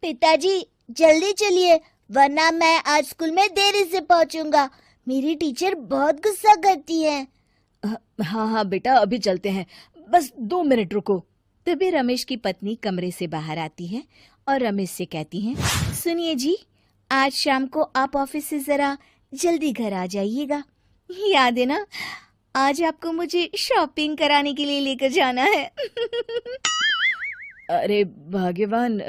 पिताजी जल्दी चलिए, वरना मैं आज स्कूल में देरी से पहुंचूंगा। मेरी टीचर बहुत गुस्सा करती है। हाँ हाँ बेटा, अभी चलते हैं, बस 2 मिनट रुको। तभी रमेश की पत्नी कमरे से बाहर आती है और रमेश से कहती हैं, सुनिए जी, आज शाम को आप ऑफिस से जरा जल्दी घर आ जाइएगा। याद है ना, आज आपको मुझे शॉपिंग कराने के लिए लेकर जाना है। अरे भाग्यवान,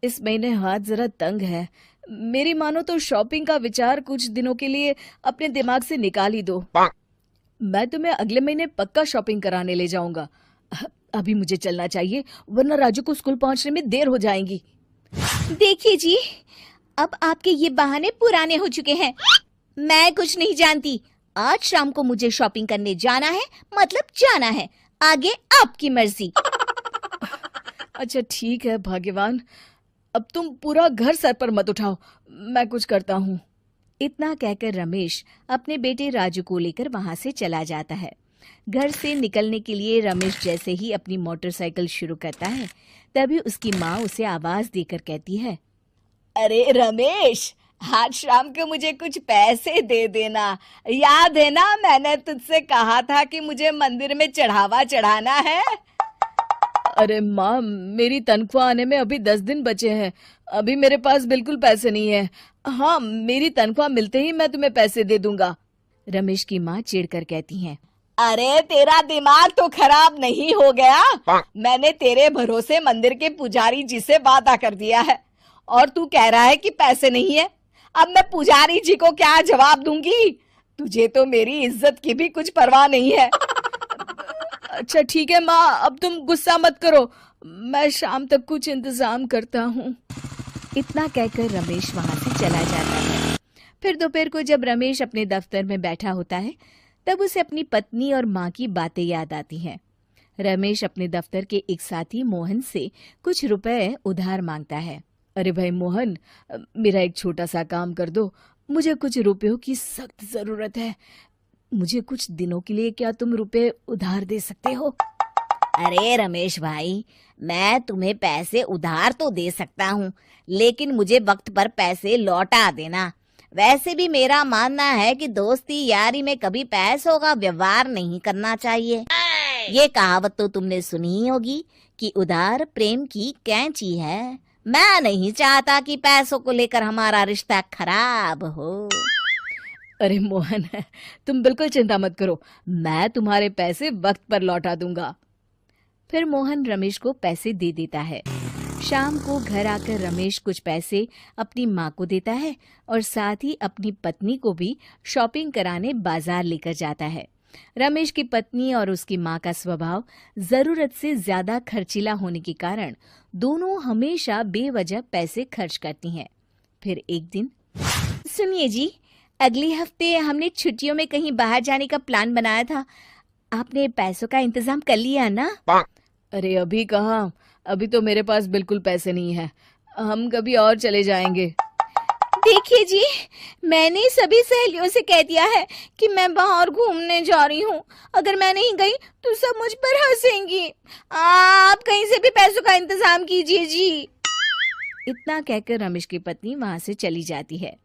इस महीने हाथ जरा तंग है। मेरी मानो तो शॉपिंग का विचार कुछ दिनों के लिए अपने दिमाग से निकाल ही दो। मैं तुम्हें अगले महीने पक्का शॉपिंग कराने ले जाऊंगा। अभी मुझे चलना चाहिए, वरना राजू को स्कूल पहुंचने में देर हो जाएगी। देखिए जी, अब आपके ये बहाने पुराने हो चुके हैं। मैं कुछ नहीं जानती। आज शाम को मुझे शॉपिंग करने जाना है, मतलब जाना है। आगे आपकी मर्जी। अच्छा ठीक है भाग्यवान, अब तुम पूरा घर सर पर मत उठाओ, मैं कुछ करता हूँ। इतना कहकर रमेश अपने बेटे राजू को लेकर वहां से चला जाता है। घर से निकलने के लिए रमेश जैसे ही अपनी मोटरसाइकिल शुरू करता है, तभी उसकी माँ उसे आवाज देकर कहती है, अरे रमेश, आज शाम को मुझे कुछ पैसे दे देना। याद है ना, मैंने तुझसे कहा था कि मुझे मंदिर में चढ़ावा चढ़ाना है। अरे माँ, मेरी तनख्वाह आने में अभी 10 दिन बचे हैं। अभी मेरे पास बिल्कुल पैसे नहीं है। हाँ, मेरी तनख्वाह मिलते ही मैं तुम्हें पैसे दे दूंगा। रमेश की माँ चिढ़कर कहती हैं, अरे तेरा दिमाग तो खराब नहीं हो गया? मैंने तेरे भरोसे मंदिर के पुजारी जी से वादा कर दिया है और तू कह रहा है कि पैसे नहीं है। अब मैं पुजारी जी को क्या जवाब दूंगी? तुझे तो मेरी इज्जत की भी कुछ परवाह नहीं है। अच्छा ठीक है माँ, अब तुम गुस्सा मत करो, मैं शाम तक कुछ इंतजाम करता हूँ। इतना कहकर रमेश वहां से चला जाता है। फिर दोपहर को जब रमेश अपने दफ्तर में बैठा होता है, तब उसे अपनी पत्नी और माँ की बातें याद आती हैं। रमेश अपने दफ्तर के एक साथी मोहन से कुछ रुपए उधार मांगता है। अरे भाई मोहन, मेरा एक छोटा सा काम कर दो, मुझे कुछ रुपयों की सख्त जरूरत है। मुझे कुछ दिनों के लिए क्या तुम रुपए उधार दे सकते हो? अरे रमेश भाई, मैं तुम्हें पैसे उधार तो दे सकता हूँ, लेकिन मुझे वक्त पर पैसे लौटा देना। वैसे भी मेरा मानना है कि दोस्ती यारी में कभी पैसों का व्यवहार नहीं करना चाहिए। ये कहावत तो तुमने सुनी ही होगी कि उधार प्रेम की कैंची है। मैं नहीं चाहता कि पैसों को लेकर हमारा रिश्ता खराब हो। अरे मोहन, तुम बिल्कुल चिंता मत करो, मैं तुम्हारे पैसे वक्त पर लौटा दूंगा। फिर मोहन रमेश को पैसे दे देता है। शाम को घर आकर रमेश कुछ पैसे अपनी माँ को देता है और साथ ही अपनी पत्नी को भी शॉपिंग कराने बाजार लेकर जाता है। रमेश की पत्नी और उसकी माँ का स्वभाव जरूरत से ज्यादा खर्चीला होने के कारण दोनों हमेशा बेवजह पैसे खर्च करती हैं। फिर एक दिन, सुनिए जी, अगले हफ्ते हमने छुट्टियों में कहीं बाहर जाने का प्लान बनाया था। आपने पैसों का इंतजाम कर लिया ना? अरे अभी कहाँ, अभी तो मेरे पास बिल्कुल पैसे नहीं है। हम कभी और चले जाएंगे। देखिए जी, मैंने सभी सहेलियों से कह दिया है कि मैं बाहर घूमने जा रही हूँ। अगर मैं नहीं गई तो सब मुझ पर हंसेंगी। आप कहीं से भी पैसों का इंतजाम कीजिए जी। इतना कहकर रमेश की पत्नी वहां से चली जाती है।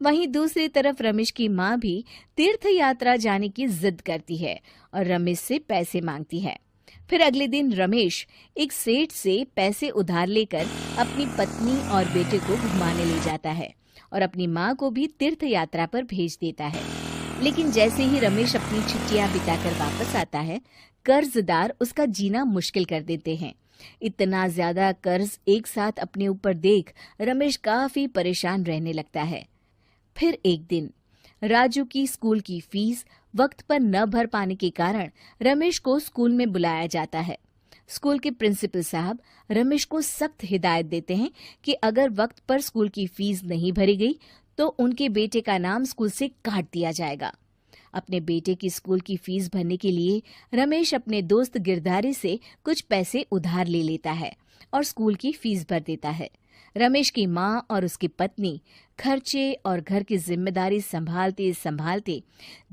वहीं दूसरी तरफ रमेश की माँ भी तीर्थ यात्रा जाने की जिद करती है और रमेश से पैसे मांगती है। फिर अगले दिन रमेश एक सेठ से पैसे उधार लेकर अपनी पत्नी और बेटे को घुमाने ले जाता है और अपनी माँ को भी तीर्थ यात्रा पर भेज देता है। लेकिन जैसे ही रमेश अपनी छुट्टियां बिताकर वापस आता है, कर्जदार उसका जीना मुश्किल कर देते हैं। इतना ज्यादा कर्ज एक साथ अपने ऊपर देख रमेश काफी परेशान रहने लगता है। फिर एक दिन राजू की स्कूल की फीस वक्त पर न भर पाने के कारण रमेश को स्कूल में बुलाया जाता है। स्कूल के प्रिंसिपल साहब रमेश को सख्त हिदायत देते हैं कि अगर वक्त पर स्कूल की फीस नहीं भरी गई तो उनके बेटे का नाम स्कूल से काट दिया जाएगा। अपने बेटे की स्कूल की फीस भरने के लिए रमेश अपने दोस्त गिरधारी से कुछ पैसे उधार ले लेता है और स्कूल की फीस भर देता है। रमेश की माँ और उसकी पत्नी खर्चे और घर की जिम्मेदारी संभालते संभालते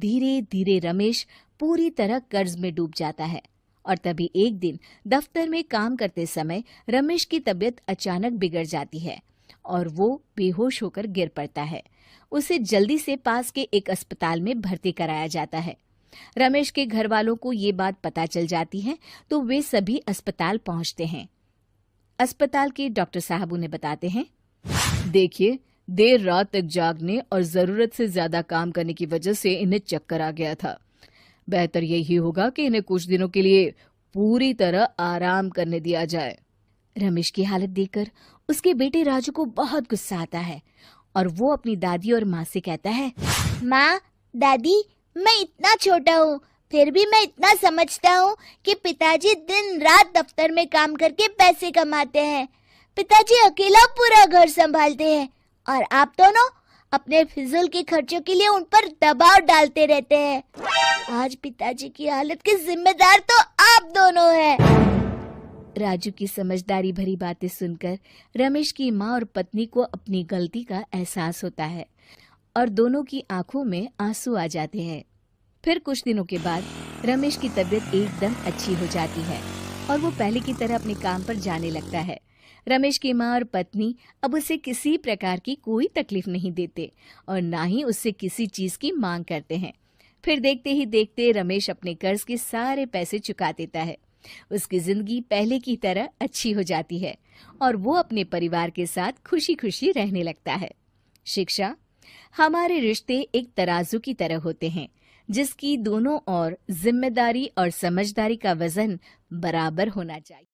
धीरे धीरे रमेश पूरी तरह कर्ज में डूब जाता है और तभी एक दिन दफ्तर में काम करते समय रमेश की तबीयत अचानक बिगड़ जाती है और वो बेहोश होकर गिर पड़ता है। उसे जल्दी से पास के एक अस्पताल में भर्ती कराया जाता है। रमेश के घर वालों को ये बात पता चल जाती है तो वे सभी अस्पताल पहुंचते हैं। अस्पताल के डॉक्टर साहब उन्हें बताते हैं, देखिए, देर रात तक जागने और जरूरत से ज्यादा काम करने की वजह से इन्हें चक्कर आ गया था। बेहतर यही होगा कि इन्हें कुछ दिनों के लिए पूरी तरह आराम करने दिया जाए। रमेश की हालत देखकर उसके बेटे राजू को बहुत गुस्सा आता है और वो अपनी दादी और माँ से कहता है, माँ, दादी, मैं इतना छोटा हूँ, फिर भी मैं इतना समझता हूँ कि पिताजी दिन रात दफ्तर में काम करके पैसे कमाते हैं। पिताजी अकेला पूरा घर संभालते हैं और आप दोनों अपने फिजूल के खर्चों के लिए उन पर दबाव डालते रहते हैं। आज पिताजी की हालत के जिम्मेदार तो आप दोनों हैं। राजू की समझदारी भरी बातें सुनकर रमेश की माँ और पत्नी को अपनी गलती का एहसास होता है और दोनों की आंखों में आंसू आ जाते हैं। फिर कुछ दिनों के बाद रमेश की तबीयत एकदम अच्छी हो जाती है और वो पहले की तरह अपने काम पर जाने लगता है। रमेश की माँ और पत्नी अब उसे किसी प्रकार की कोई तकलीफ नहीं देते और ना ही उससे किसी चीज की मांग करते हैं। फिर देखते ही देखते रमेश अपने कर्ज के सारे पैसे चुका देता है। उसकी जिंदगी पहले की तरह अच्छी हो जाती है और वो अपने परिवार के साथ खुशी खुशी रहने लगता है। शिक्षा, हमारे रिश्ते एक तराजू की तरह होते हैं जिसकी दोनों ओर जिम्मेदारी और समझदारी का वजन बराबर होना चाहिए।